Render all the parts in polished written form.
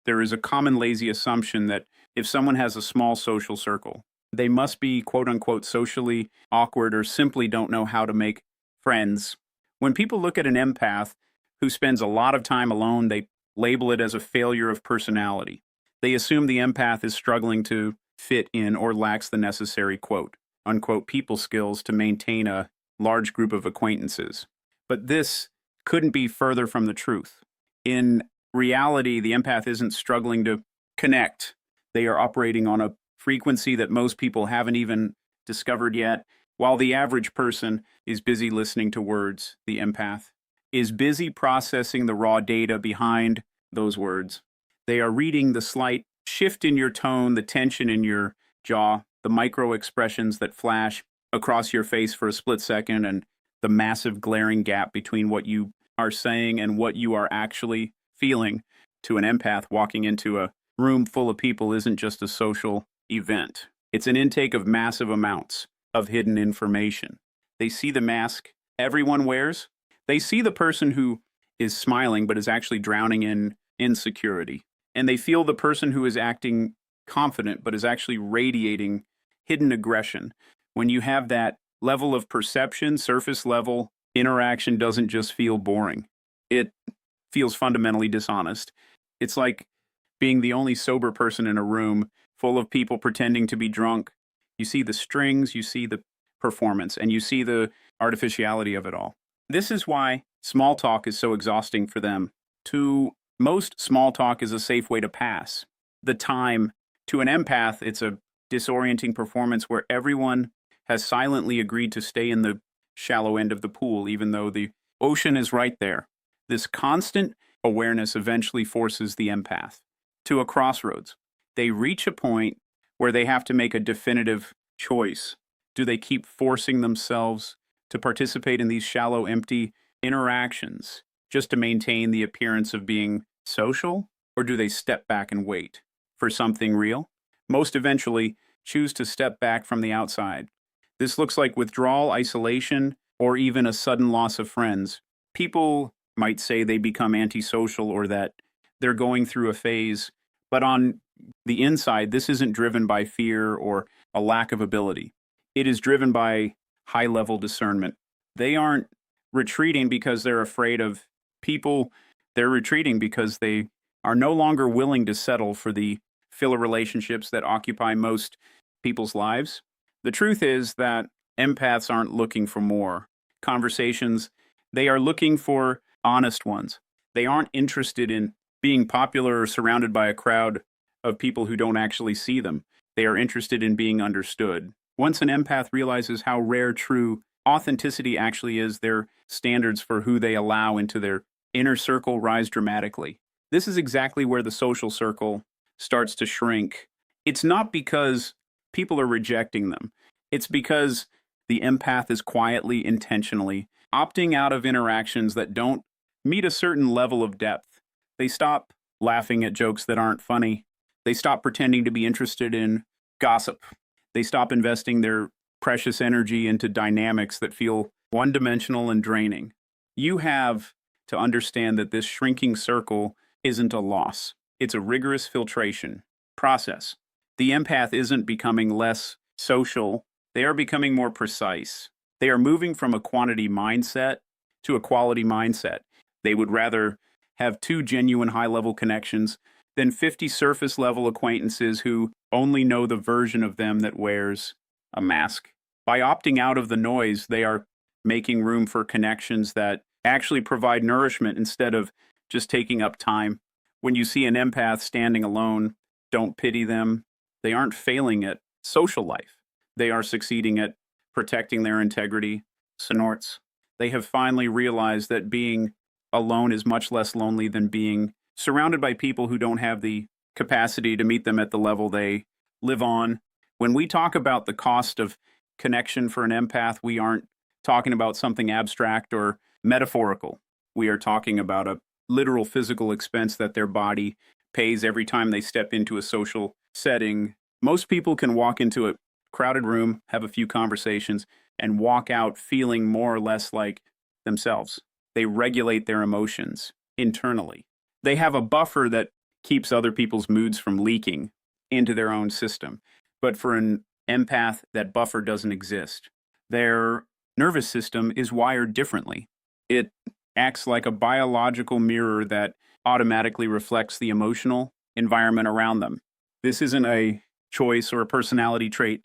There is a common lazy assumption that if someone has a small social circle, they must be quote unquote socially awkward or simply don't know how to make friends. When people look at an empath who spends a lot of time alone, they label it as a failure of personality. They assume the empath is struggling to fit in or lacks the necessary quote unquote people skills to maintain a large group of acquaintances. But this couldn't be further from the truth. In reality, the empath isn't struggling to connect. They are operating on a frequency that most people haven't even discovered yet. While the average person is busy listening to words, the empath is busy processing the raw data behind those words. They are reading the slight shift in your tone, the tension in your jaw, the micro expressions that flash across your face for a split second, and the massive glaring gap between what you are saying and what you are actually feeling. To an empath, walking into a room full of people isn't just a social event. It's an intake of massive amounts of hidden information. They see the mask everyone wears. They see the person who is smiling but is actually drowning in insecurity. And they feel the person who is acting confident but is actually radiating hidden aggression. When you have that level of perception, surface level interaction doesn't just feel boring. It feels fundamentally dishonest. It's like being the only sober person in a room full of people pretending to be drunk. You see the strings, you see the performance, and you see the artificiality of it all. This is why small talk is so exhausting for them. To most, small talk is a safe way to pass the time. To an empath, it's a disorienting performance where everyone has silently agreed to stay in the shallow end of the pool, even though the ocean is right there. This constant awareness eventually forces the empath to a crossroads. They reach a point where they have to make a definitive choice. Do they keep forcing themselves to participate in these shallow, empty interactions just to maintain the appearance of being social? Or do they step back and wait for something real? Most eventually choose to step back from the outside. This looks like withdrawal, isolation, or even a sudden loss of friends. People might say they become antisocial or that they're going through a phase, but on the inside, this isn't driven by fear or a lack of ability. It is driven by high-level discernment. They aren't retreating because they're afraid of people. They're retreating because they are no longer willing to settle for the filler relationships that occupy most people's lives. The truth is that empaths aren't looking for more conversations. They are looking for honest ones. They aren't interested in being popular or surrounded by a crowd of people who don't actually see them. They are interested in being understood. Once an empath realizes how rare true authenticity actually is, their standards for who they allow into their inner circle rise dramatically. This is exactly where the social circle starts to shrink. It's not because people are rejecting them. It's because the empath is quietly, intentionally opting out of interactions that don't meet a certain level of depth. They stop laughing at jokes that aren't funny. They stop pretending to be interested in gossip. They stop investing their precious energy into dynamics that feel one-dimensional and draining. You have to understand that this shrinking circle isn't a loss. It's a rigorous filtration process. The empath isn't becoming less social. They are becoming more precise. They are moving from a quantity mindset to a quality mindset. They would rather have 2 genuine high-level connections than 50 surface-level acquaintances who only know the version of them that wears a mask. By opting out of the noise, they are making room for connections that actually provide nourishment instead of just taking up time. When you see an empath standing alone, don't pity them. They aren't failing at social life. They are succeeding at protecting their integrity. Snorts. They have finally realized that being alone is much less lonely than being surrounded by people who don't have the capacity to meet them at the level they live on. When we talk about the cost of connection for an empath, we aren't talking about something abstract or metaphorical. We are talking about a literal physical expense that their body pays every time they step into a social setting. Most people can walk into a crowded room, have a few conversations, and walk out feeling more or less like themselves. They regulate their emotions internally. They have a buffer that keeps other people's moods from leaking into their own system. But for an empath, that buffer doesn't exist. Their nervous system is wired differently. It acts like a biological mirror that automatically reflects the emotional environment around them. This isn't a choice or a personality trait,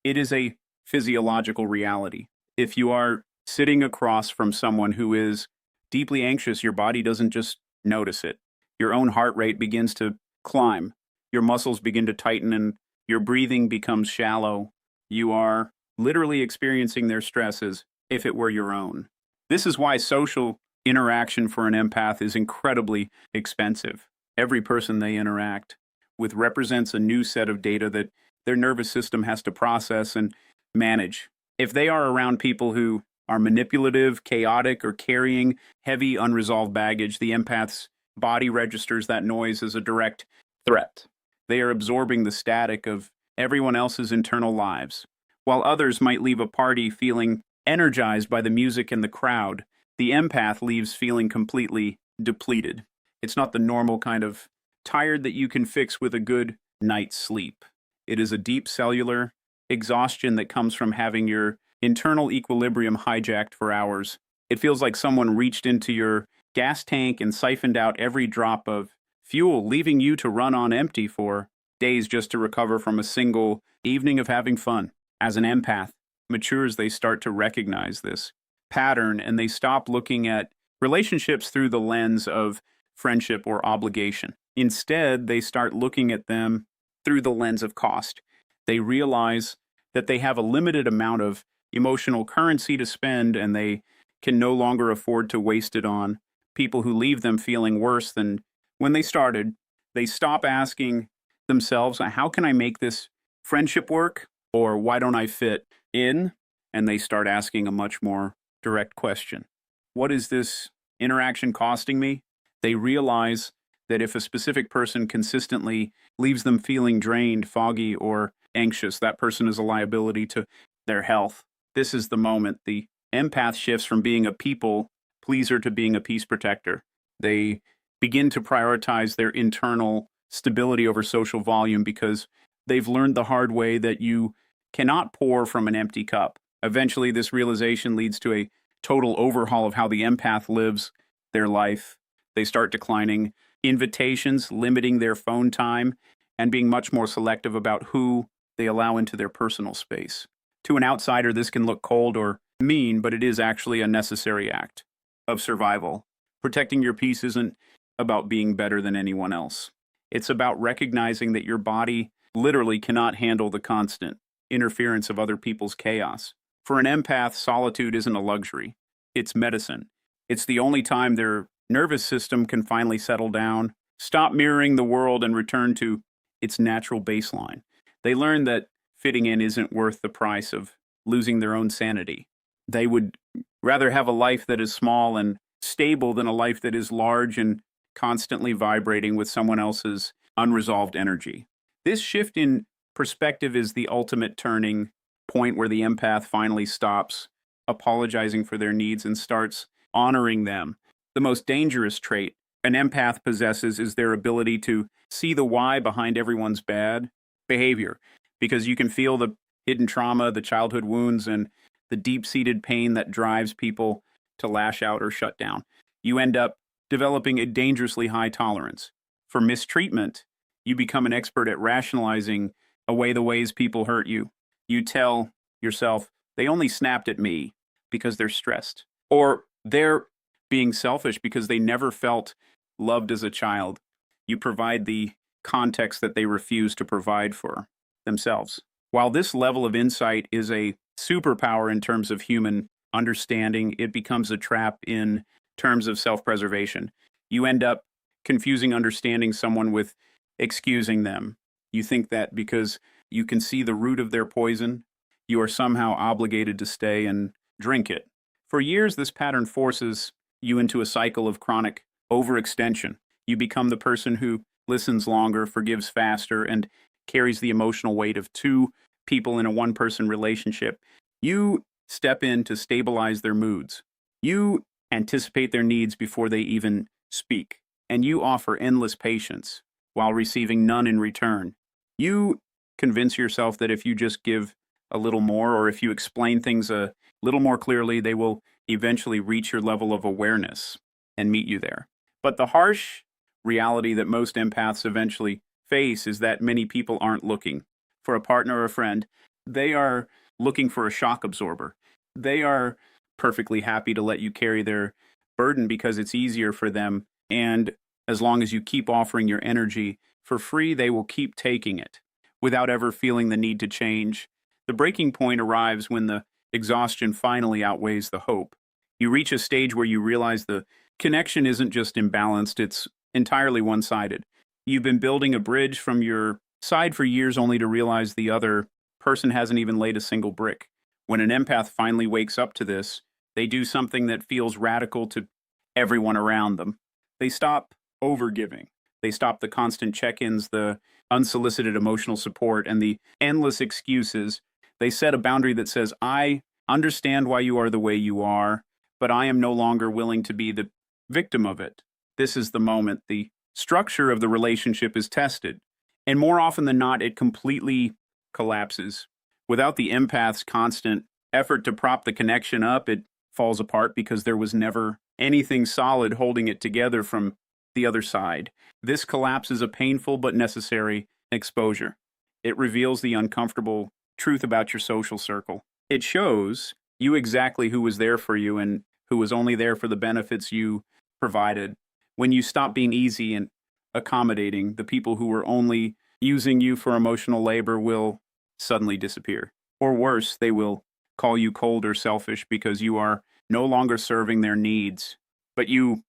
it is a physiological reality. If you are sitting across from someone who is deeply anxious, your body doesn't just notice it. Your own heart rate begins to climb, your muscles begin to tighten, and your breathing becomes shallow. You are literally experiencing their stress as if it were your own. This is why social interaction for an empath is incredibly expensive. Every person they interact with represents a new set of data that their nervous system has to process and manage. If they are around people who are manipulative, chaotic, or carrying heavy unresolved baggage, the empath's body registers that noise as a direct threat. They are absorbing the static of everyone else's internal lives. While others might leave a party feeling energized by the music and the crowd, the empath leaves feeling completely depleted. It's not the normal kind of tired that you can fix with a good night's sleep. It is a deep cellular exhaustion that comes from having your internal equilibrium hijacked for hours. It feels like someone reached into your gas tank and siphoned out every drop of fuel, leaving you to run on empty for days just to recover from a single evening of having fun. As an empath matures, they start to recognize this pattern and they stop looking at relationships through the lens of friendship or obligation. Instead, they start looking at them through the lens of cost. They realize that they have a limited amount of emotional currency to spend and they can no longer afford to waste it on people who leave them feeling worse than when they started. They stop asking themselves, how can I make this friendship work? Or why don't I fit in? And they start asking a much more direct question. What is this interaction costing me? They realize that if a specific person consistently leaves them feeling drained, foggy, or anxious, that person is a liability to their health. This is the moment the empath shifts from being a people pleaser to being a peace protector. They begin to prioritize their internal stability over social volume because they've learned the hard way that you cannot pour from an empty cup. Eventually, this realization leads to a total overhaul of how the empath lives their life. They start declining invitations, limiting their phone time, and being much more selective about who they allow into their personal space. To an outsider, this can look cold or mean, but it is actually a necessary act of survival. Protecting your peace isn't about being better than anyone else. It's about recognizing that your body literally cannot handle the constant interference of other people's chaos. For an empath, solitude isn't a luxury. It's medicine. It's the only time their nervous system can finally settle down, stop mirroring the world, and return to its natural baseline. They learn that fitting in isn't worth the price of losing their own sanity. They would rather have a life that is small and stable than a life that is large and constantly vibrating with someone else's unresolved energy. This shift in perspective is the ultimate turning point where the empath finally stops apologizing for their needs and starts honoring them. The most dangerous trait an empath possesses is their ability to see the why behind everyone's bad behavior, because you can feel the hidden trauma, the childhood wounds, and the deep-seated pain that drives people to lash out or shut down. You end up developing a dangerously high tolerance for mistreatment. You become an expert at rationalizing away the ways people hurt you. You tell yourself, they only snapped at me because they're stressed. Or they're being selfish because they never felt loved as a child. You provide the context that they refuse to provide for themselves. While this level of insight is a superpower in terms of human understanding, it becomes a trap in terms of self-preservation. You end up confusing understanding someone with excusing them. You think that because you can see the root of their poison, you are somehow obligated to stay and drink it. For years, this pattern forces you into a cycle of chronic overextension. You become the person who listens longer, forgives faster, and carries the emotional weight of two people in a one-person relationship. You step in to stabilize their moods. You anticipate their needs before they even speak. And you offer endless patience. while receiving none in return. You convince yourself that if you just give a little more, or if you explain things a little more clearly, they will eventually reach your level of awareness and meet you there. But the harsh reality that most empaths eventually face is that many people aren't looking for a partner or a friend. They are looking for a shock absorber. They are perfectly happy to let you carry their burden because it's easier for them. And as long as you keep offering your energy for free, they will keep taking it without ever feeling the need to change. The breaking point arrives when the exhaustion finally outweighs the hope. You reach a stage where you realize the connection isn't just imbalanced, it's entirely one-sided. You've been building a bridge from your side for years only to realize the other person hasn't even laid a single brick. When an empath finally wakes up to this, they do something that feels radical to everyone around them. They stop overgiving. They stop the constant check-ins, the unsolicited emotional support, and the endless excuses. They set a boundary that says, I understand why you are the way you are, but I am no longer willing to be the victim of it. This is the moment the structure of the relationship is tested. And more often than not, it completely collapses. Without the empath's constant effort to prop the connection up, it falls apart because there was never anything solid holding it together from the other side. This collapse is a painful but necessary exposure. It reveals the uncomfortable truth about your social circle. It shows you exactly who was there for you and who was only there for the benefits you provided. When you stop being easy and accommodating, the people who were only using you for emotional labor will suddenly disappear. Or worse, they will call you cold or selfish because you are no longer serving their needs. But you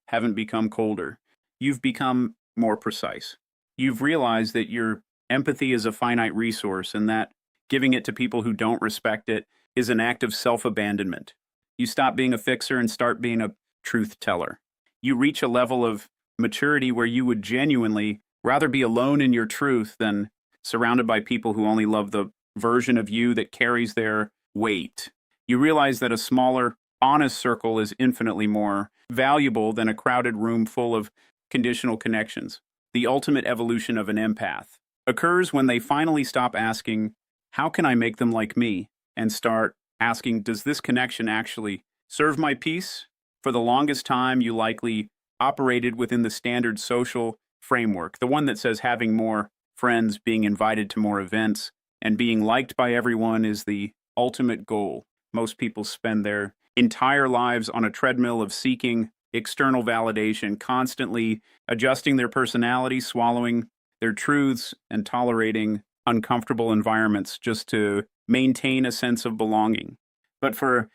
haven't become colder. You've become more precise. You've realized that your empathy is a finite resource and that giving it to people who don't respect it is an act of self-abandonment. You stop being a fixer and start being a truth teller. You reach a level of maturity where you would genuinely rather be alone in your truth than surrounded by people who only love the version of you that carries their weight. You realize that a smaller, honest circle is infinitely more valuable than a crowded room full of conditional connections. The ultimate evolution of an empath occurs when they finally stop asking, how can I make them like me? And start asking, does this connection actually serve my peace? For the longest time, you likely operated within the standard social framework, the one that says having more friends, being invited to more events, and being liked by everyone is the ultimate goal. Most people spend their entire lives on a treadmill of seeking external validation, constantly adjusting their personality, swallowing their truths, and tolerating uncomfortable environments just to maintain a sense of belonging. But for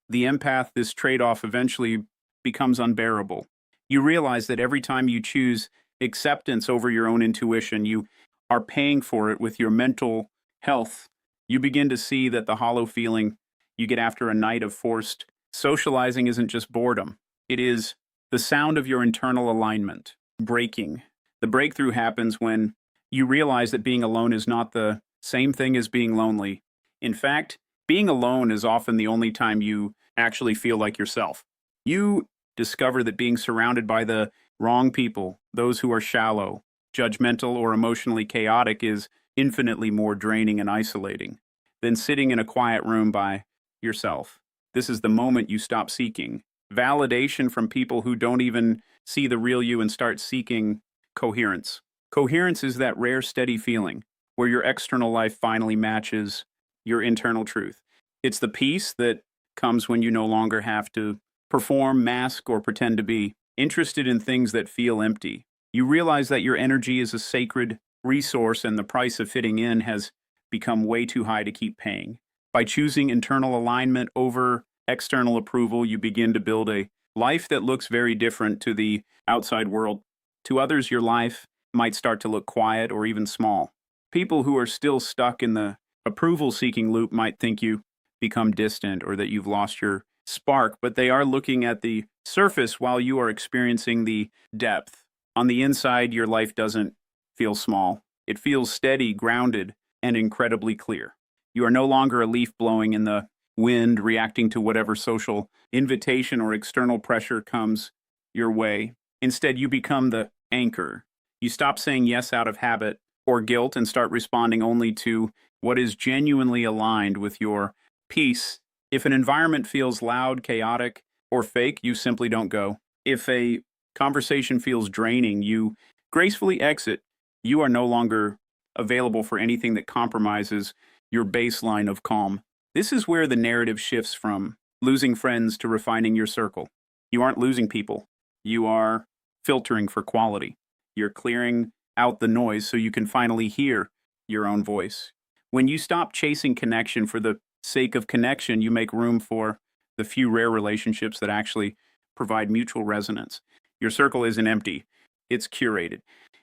the empath, this trade-off eventually becomes unbearable. You realize that every time you choose acceptance over your own intuition, you are paying for it with your mental health. You begin to see that the hollow feeling you get after a night of forced socializing isn't just boredom. It is the sound of your internal alignment breaking. The breakthrough happens when you realize that being alone is not the same thing as being lonely. In fact, being alone is often the only time you actually feel like yourself. You discover that being surrounded by the wrong people, those who are shallow, judgmental, or emotionally chaotic, is infinitely more draining and isolating than sitting in a quiet room by yourself. This is the moment you stop seeking validation from people who don't even see the real you and start seeking coherence. Coherence is that rare, steady feeling where your external life finally matches your internal truth. It's the peace that comes when you no longer have to perform, mask, or pretend to be interested in things that feel empty. You realize that your energy is a sacred resource and the price of fitting in has become way too high to keep paying. By choosing internal alignment over external approval, you begin to build a life that looks very different to the outside world. To others, your life might start to look quiet or even small. People who are still stuck in the approval-seeking loop might think you become distant or that you've lost your spark, but they are looking at the surface while you are experiencing the depth. On the inside, your life doesn't feel small. It feels steady, grounded, and incredibly clear. You are no longer a leaf blowing in the wind, reacting to whatever social invitation or external pressure comes your way. Instead, you become the anchor. You stop saying yes out of habit or guilt and start responding only to what is genuinely aligned with your peace. If an environment feels loud, chaotic, or fake, you simply don't go. If a conversation feels draining, you gracefully exit. You are no longer available for anything that compromises your baseline of calm. This is where the narrative shifts from losing friends to refining your circle. You aren't losing people. You are filtering for quality. You're clearing out the noise so you can finally hear your own voice. When you stop chasing connection for the sake of connection, you make room for the few rare relationships that actually provide mutual resonance. Your circle isn't empty, it's curated.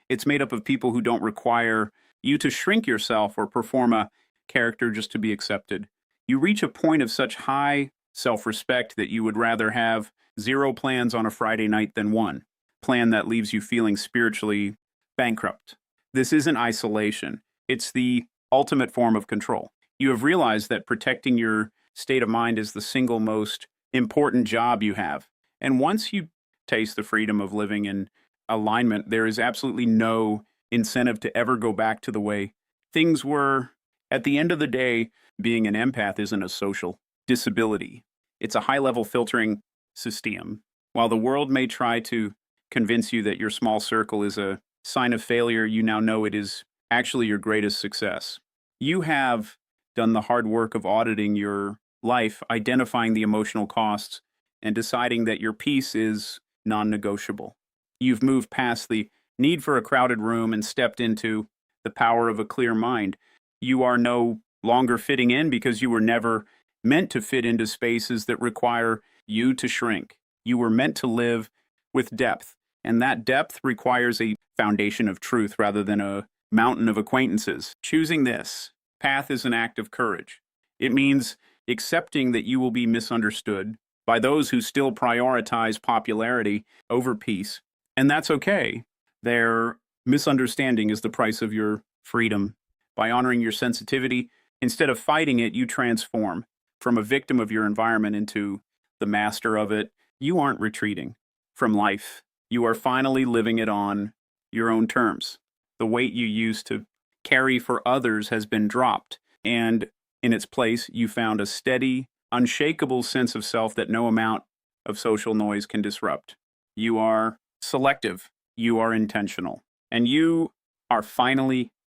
It's made up of people who don't require you to shrink yourself or perform a character just to be accepted. You reach a point of such high self respect that you would rather have 0 plans on a Friday night than one plan that leaves you feeling spiritually bankrupt. This isn't isolation, it's the ultimate form of control. You have realized that protecting your state of mind is the single most important job you have. And once you taste the freedom of living in alignment, there is absolutely no incentive to ever go back to the way things were. At the end of the day, being an empath isn't a social disability. It's a high-level filtering system. While the world may try to convince you that your small circle is a sign of failure, you now know it is actually your greatest success. You have done the hard work of auditing your life, identifying the emotional costs, and deciding that your peace is non-negotiable. You've moved past the need for a crowded room and stepped into the power of a clear mind. You are no longer fitting in because you were never meant to fit into spaces that require you to shrink. You were meant to live with depth, and that depth requires a foundation of truth rather than a mountain of acquaintances. Choosing this path is an act of courage. It means accepting that you will be misunderstood by those who still prioritize popularity over peace, and that's okay. Their misunderstanding is the price of your freedom. By honoring your sensitivity, instead of fighting it, you transform from a victim of your environment into the master of it. You aren't retreating from life. You are finally living it on your own terms. The weight you used to carry for others has been dropped, and in its place, you found a steady, unshakable sense of self that no amount of social noise can disrupt. You are selective. You are intentional. And you are finally